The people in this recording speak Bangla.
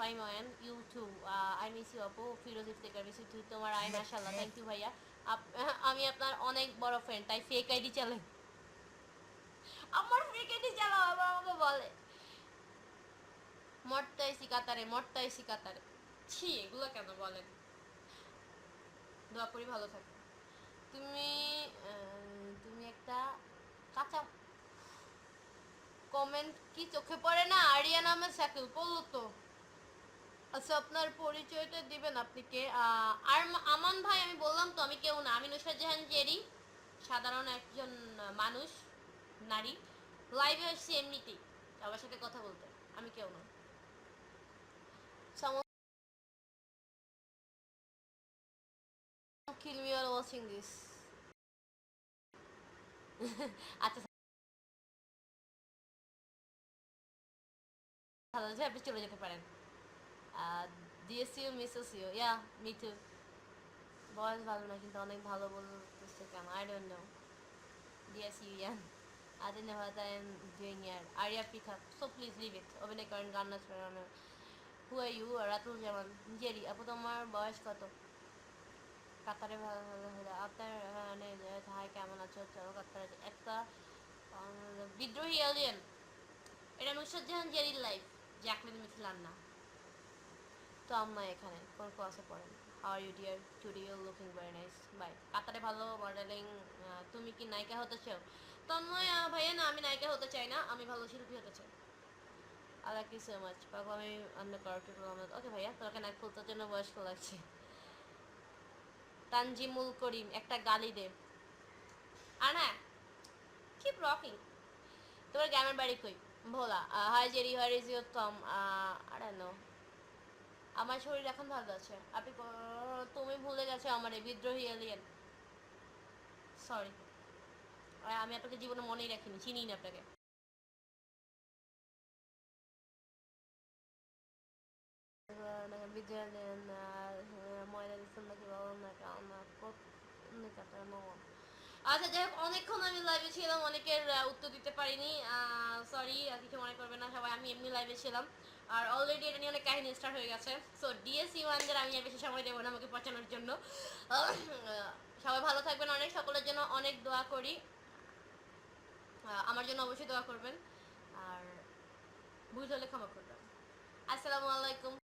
ফাইমোয়েন you too I miss you আপু Firoz Iftekhar miss you too তোমার আই মাশাআল্লাহ থ্যাংক ইউ ভাইয়া আমি আপনার অনেক বড় ফ্রেন্ড তাই ফেক আইডি চালাই আমার ফেক আইডি চালাও আবার আমাকে বলে মরতাইছি কাতারে ছি এগুলো কেন বলেন দোয়া করি ভালো থাকো তুমি তুমি একটা কাঁচা কমেন্ট কি চোখে পড়ে না আরিয়া নামের শাকিল পড়লো তো আচ্ছা আপনার পরিচয়টা দিবেন আপনি কে আর আমান ভাই আমি বললাম তো আমি কেউ না আমি নুসরাত জাহান জেরি সাধারণ একজন মানুষ নারী লাইভে আসছি এমনিতেই সবার সাথে কথা বলতে আমি কেউ না someone kill me while watching this আচ্ছা ভালো আছে আপনি চলে যেতে পারেন DSU misses you yeah me too বয়স ভালো না কিন্তু অনেক ভালো বলতেছে কেন আই ডোন্ট নো ডিএসইউ ইয়ান I don't know what I am doing here. Arya Pika. So please leave it. অভিনয় করেন গান নাচ করেন who are you Ratul Zaman Jerry আপু তোমার বয়স কত কাতারে ভালো ভালো হলো আপনার মানে ভাই কেমন আছো চলো কাতারে একটা বিদ্রোহী এলিয়েন এটা নুসরাত জাহান জেরির লাইফ জ্যাকলিন মিথিলান না তো আম্মা এখানে কোন ক্লাসে পড়েন how are you dear today you looking very nice bye কাতারে ভালো মডেলিং তুমি কি নায়িকা হতে চাও তন্ময় ভাইয়া না আমি নায়িকা হতে চাই না আমি ভালো শিল্পী হতে চাই I like you so much বাবু আমি অন্য কার্টুন ওকে ভাইয়া তোকে নাক ফুলতার জন্য বয়স্ক লাগছে তানজিমুল করিম একটা গালি দে আর হ্যাঁ কিপ রকিং তোমার গ্রামের বাড়ি কই Bhola hi Jerry how is your Tom I don't know আমার শরীর এখন ভালো আছে আপনি তুমি ভুলে গেছো আমার এই বিদ্রোহী এলিয়েন সরি আমি আপনাকে জীবনে মনেই রাখিনি চিনি না আপনাকে আচ্ছা যাই হোক অনেকক্ষণ আমি লাইভে ছিলাম অনেকের উত্তর দিতে পারিনি সরি কিছু মনে করবে না সবাই আমি এমনি লাইভে ছিলাম আর অলরেডি এটা নিয়ে অনেক কাহিনী স্টার্ট হয়ে গেছে সো ডিএসি ওয়ানদের আমি আর বেশি সময় দেবো না আমাকে পচানোর জন্য সবাই ভালো থাকবেন অনেক সকলের জন্য অনেক দোয়া করি আমার জন্য অবশ্যই দোয়া করবেন আর ভুল হলে ক্ষমা করবেন আসসালামু আলাইকুম